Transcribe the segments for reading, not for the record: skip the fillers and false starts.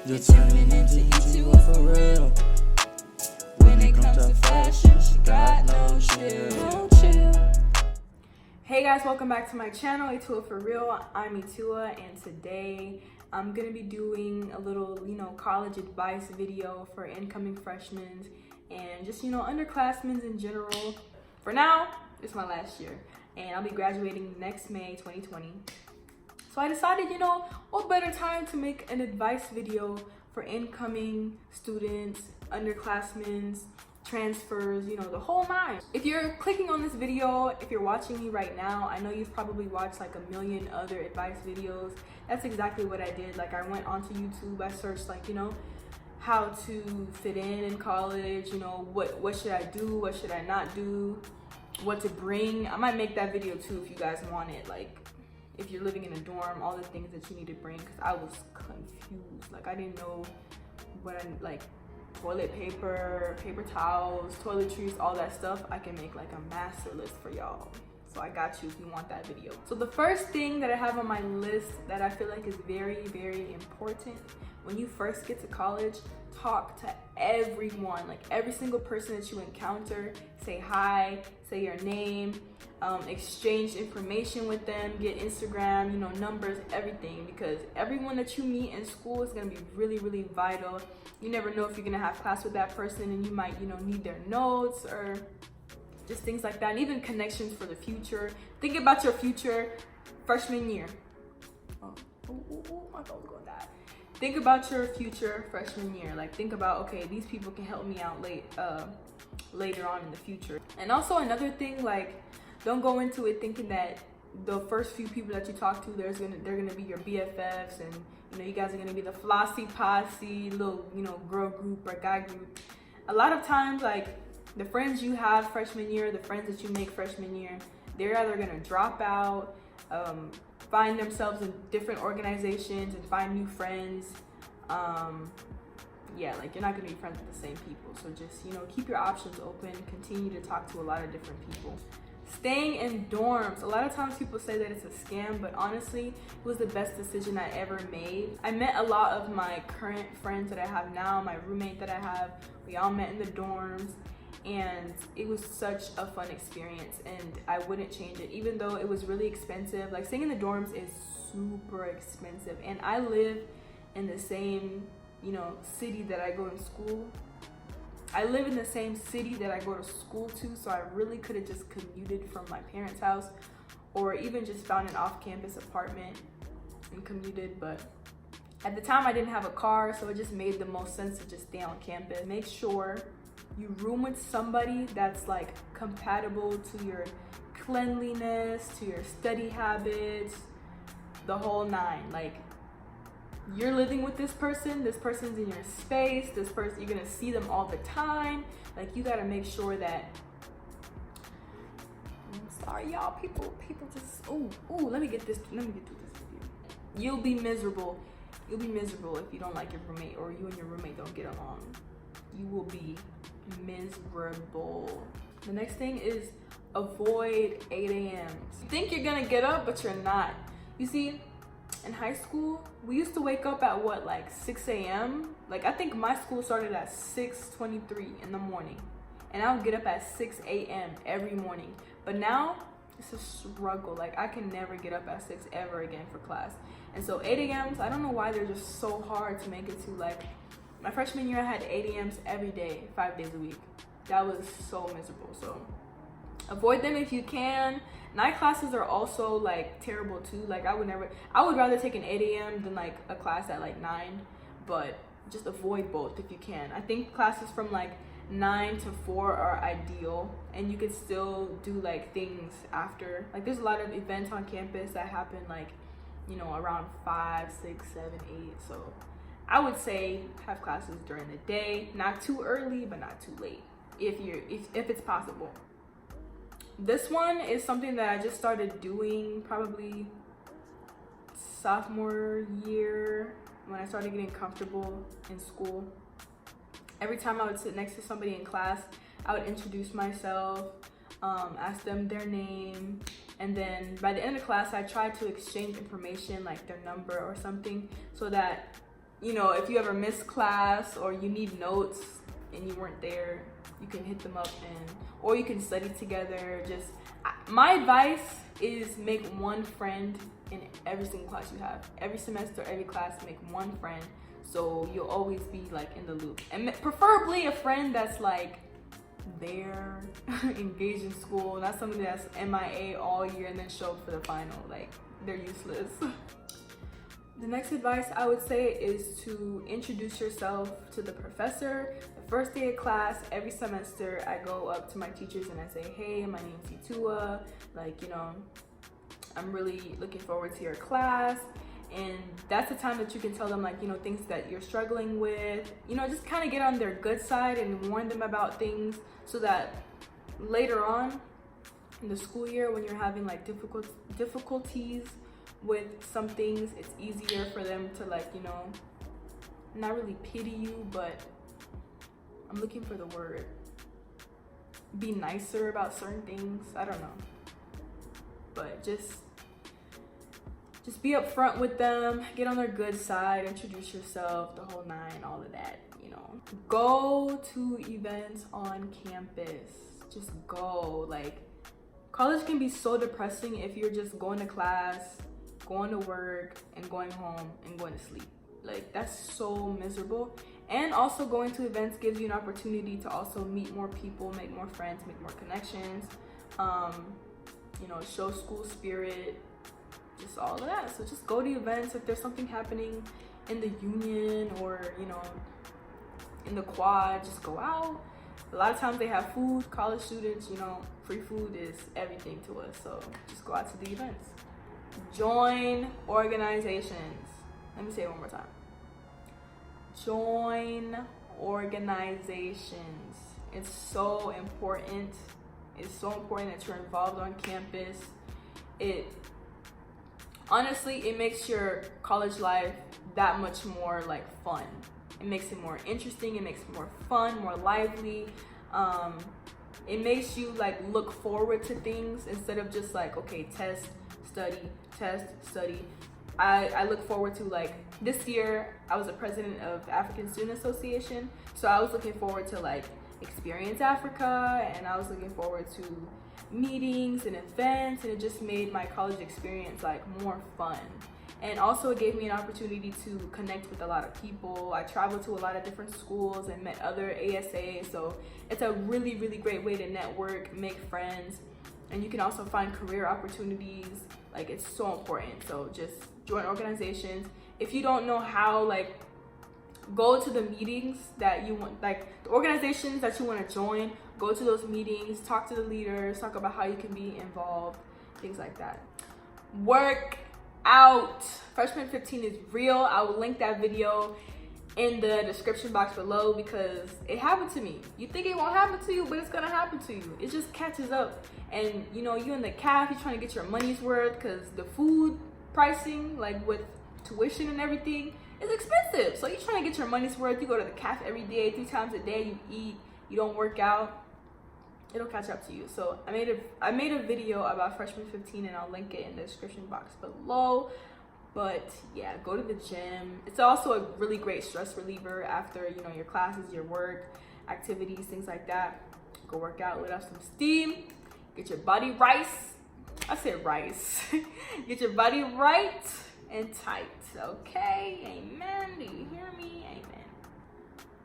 You're turning into E2 for real. When it comes to fashion, she got no chill. Hey guys, welcome back to my channel, Etua For Real. I'm Etua, and today I'm gonna be doing a little, college advice video for incoming freshmen and just, underclassmen in general. For now, it's my last year, and I'll be graduating next May 2020. So I decided, what better time to make an advice video for incoming students, underclassmen, transfers, the whole nine. If you're clicking on this video, if you're watching me right now, I know you've probably watched like a million other advice videos. That's exactly what I did. Like, I went onto YouTube, I searched how to fit in college, what should I do, what should I not do, what to bring. I might make that video too if you guys want it. Like, if you're living in a dorm, all the things that you need to bring, because I was confused. Like, I didn't know toilet paper, paper towels, toiletries, all that stuff. I can make like a master list for y'all. So I got you if you want that video. So the first thing that I have on my list that I feel like is very, very important when you first get to college, talk to everyone, like every single person that you encounter. Say hi, say your name, exchange information with them, get Instagram, numbers, everything, because everyone that you meet in school is going to be really, really vital. You never know if you're going to have class with that person and you might, need their notes or just things like that, and even connections for the future. Think about your future freshman year. My phone's going to die. Think about your future freshman year. Like, think about, okay, these people can help me out later on in the future. And also another thing, like, don't go into it thinking that the first few people that you talk to, they're gonna be your BFFs, and you guys are gonna be the flossy posse, little girl group or guy group. A lot of times, like, the friends you have freshman year, the friends that you make freshman year, they're either gonna drop out, find themselves in different organizations and find new friends. Like, you're not gonna be friends with the same people. So just, keep your options open, continue to talk to a lot of different people. Staying in dorms. A lot of times people say that it's a scam, but honestly, it was the best decision I ever made. I met a lot of my current friends that I have now, my roommate that I have. We all met in the dorms, and it was such a fun experience, and I wouldn't change it, even though it was really expensive. Like, staying in the dorms is super expensive, and I live in the same, city that I go to school. I live in the same city that I go to school to, so I really could have just commuted from my parents' house, or even just found an off-campus apartment and commuted. But at the time I didn't have a car, so it just made the most sense to just stay on campus. Make sure you room with somebody that's like compatible to your cleanliness, to your study habits, the whole nine. Like, you're living with this person's in your space, this person, you're gonna see them all the time. Like, you gotta make sure that, I'm sorry y'all, people just, let me get through this with you. You'll be miserable if you don't like your roommate, or you and your roommate don't get along. You will be miserable. The next thing is avoid 8 a.m. You think you're gonna get up, but you're not. You see, in high school, we used to wake up at 6 a.m. Like, I think my school started at 6:23 in the morning, and I would get up at 6 a.m. every morning. But now it's a struggle. Like, I can never get up at 6 ever again for class. And so 8 a.m.s, I don't know why they're just so hard to make it to. Like, my freshman year, I had 8 a.m.s every day, 5 days a week. That was so miserable. So avoid them if you can. Night classes are also terrible too. Like, I would rather take an 8 a.m. than a class at 9, but just avoid both if you can. I think classes from 9 to 4 are ideal, and you could still do things after. Like, there's a lot of events on campus that happen around 5, 6, 7, 8. So I would say have classes during the day, not too early, but not too late, if it's possible. This one is something that I just started doing probably sophomore year, when I started getting comfortable in school. Every time I would sit next to somebody in class, I would introduce myself, ask them their name, and then by the end of class, I tried to exchange information, like their number or something, so that you know, if you ever miss class or you need notes and you weren't there, you can hit them up, or you can study together. Just my advice is make one friend in every single class you have. Every semester, every class, make one friend, so you'll always be like in the loop, and preferably a friend that's like there, engaged in school, not somebody that's MIA all year and then show up for the final. Like, they're useless. The next advice I would say is to introduce yourself to the professor. The first day of class, every semester, I go up to my teachers and I say, hey, my name's Itua. Like, you know, I'm really looking forward to your class. And that's the time that you can tell them, like, you know, things that you're struggling with. You know, just kind of get on their good side and warn them about things, so that later on in the school year, when you're having like difficulties with some things, it's easier for them to, like, you know, not really pity you, but I'm looking for the word, be nicer about certain things. I don't know, but just be upfront with them, get on their good side, introduce yourself, the whole nine, all of that, you know. Go to events on campus. Just go. Like, college can be so depressing if you're just going to class, going to work, and going home and going to sleep. Like, that's so miserable. And also, going to events gives you an opportunity to also meet more people, make more friends, make more connections, you know, show school spirit, just all of that. So just go to events. If there's something happening in the union or, you know, in the quad, just go out. A lot of times they have food. College students, you know, free food is everything to us. So just go out to the events. Join organizations. Let me say it one more time. Join organizations. It's so important. It's so important that you're involved on campus. Honestly, it makes your college life that much more like fun. It makes it more interesting. It makes it more fun, more lively. It makes you like look forward to things instead of just like, okay, test, study, test, study. I look forward to, like, this year I was the president of African Student Association, so I was looking forward to like Experience Africa, and I was looking forward to meetings and events, and it just made my college experience like more fun. And also it gave me an opportunity to connect with a lot of people. I traveled to a lot of different schools and met other ASAs, so it's a really, really great way to network, make friends, and you can also find career opportunities. Like, it's so important. So just join organizations. If you don't know how, like, go to the meetings that you want, like the organizations that you want to join, go to those meetings, talk to the leaders, talk about how you can be involved, things like that. Work out. Freshman 15 is real. I will link that video in the description box below because it happened to me. You think it won't happen to you, but it's gonna happen to you. It just catches up. And you know, you in the caf, you're trying to get your money's worth because the food pricing, like with tuition and everything, is expensive. So you're trying to get your money's worth. You go to the caf every day, 3 times a day, you eat, you don't work out. It'll catch up to you. So I made a video about Freshman 15 and I'll link it in the description box below. But yeah, go to the gym. It's also a really great stress reliever after, you know, your classes, your work, activities, things like that. Go work out, let off some steam, get your body rice. I said rice. Get your body right and tight, okay? Amen. Do you hear me? Amen.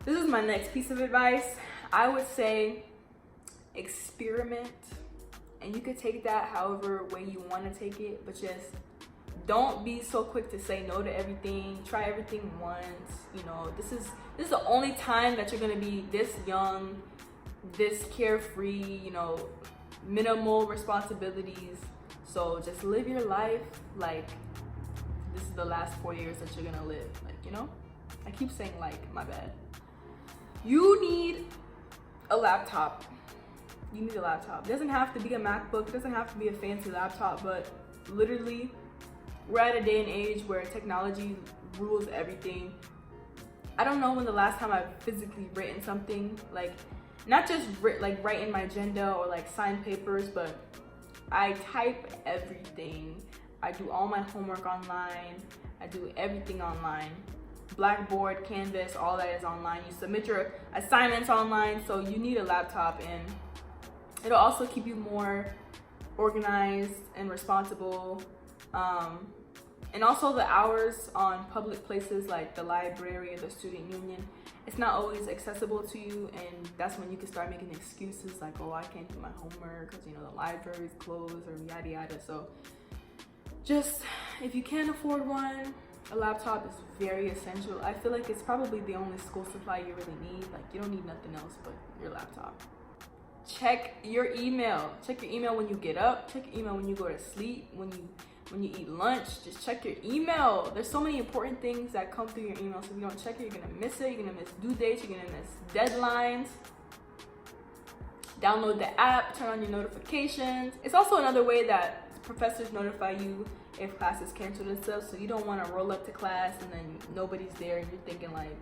This is my next piece of advice. I would say experiment, and you could take that however way you want to take it, but just don't be so quick to say no to everything. Try everything once. You know, this is the only time that you're gonna be this young, this carefree, you know, minimal responsibilities. So just live your life like this is the last 4 years that you're gonna live. Like, you know, I keep saying like, my bad. You need a laptop. You need a laptop. It doesn't have to be a MacBook. It doesn't have to be a fancy laptop, but literally, we're at a day and age where technology rules everything. I don't know when the last time I've physically written something, like not just write in my agenda or like sign papers, but I type everything. I do all my homework online. I do everything online. Blackboard, Canvas, all that is online. You submit your assignments online, so you need a laptop, and it'll also keep you more organized and responsible. And also the hours on public places like the library or the student union, it's not always accessible to you, and that's when you can start making excuses like, oh, I can't do my homework because, you know, the library's closed or yada yada. So just, if you can't afford one, a laptop is very essential. I feel like it's probably the only school supply you really need. Like, you don't need nothing else but your laptop. Check your email. Check your email when you get up. Check your email when you go to sleep, when you eat lunch. Just check your email. There's so many important things that come through your email, so if you don't check it, you're gonna miss it. You're gonna miss due dates, you're gonna miss deadlines. Download the app, turn on your notifications. It's also another way that professors notify you if class is canceled and stuff, so you don't want to roll up to class and then nobody's there and you're thinking like,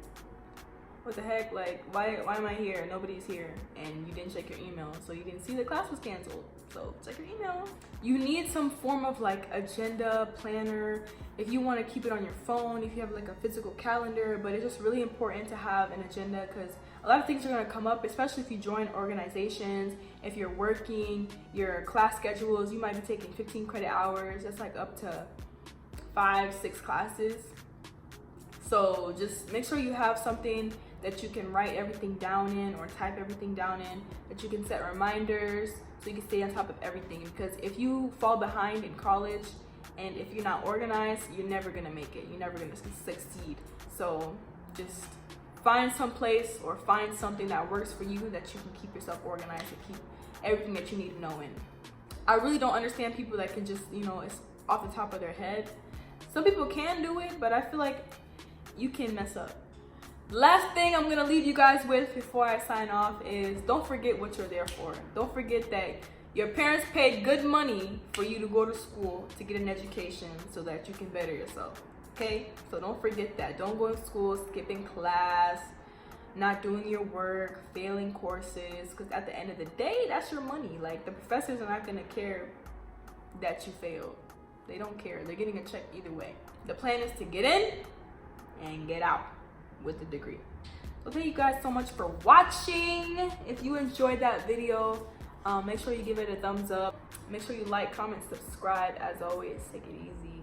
what the heck, like why am I here? Nobody's here, and you didn't check your email, so you didn't see the class was canceled. So check your email. You need some form of like agenda, planner, if you want to keep it on your phone, if you have like a physical calendar, but it's just really important to have an agenda because a lot of things are going to come up, especially if you join organizations. If you're working, your class schedules, you might be taking 15 credit hours. That's like up to 5-6 classes. So just make sure you have something that you can write everything down in or type everything down in, that you can set reminders so you can stay on top of everything. Because if you fall behind in college and if you're not organized, you're never gonna make it. You're never gonna succeed. So just find some place or find something that works for you that you can keep yourself organized and keep everything that you need to know in. I really don't understand people that can just, you know, it's off the top of their head. Some people can do it, but I feel like you can mess up. Last thing I'm gonna leave you guys with before I sign off is don't forget what you're there for. Don't forget that your parents paid good money for you to go to school to get an education so that you can better yourself. Okay, so don't forget that. Don't go to school skipping class, not doing your work, failing courses, because at the end of the day, that's your money. Like, the professors are not gonna care that you failed. They don't care. They're getting a check either way. The plan is to get in and get out with the degree. So thank you guys so much for watching. If you enjoyed that video, make sure you give it a thumbs up. Make sure you like, comment, subscribe. As always, take it easy.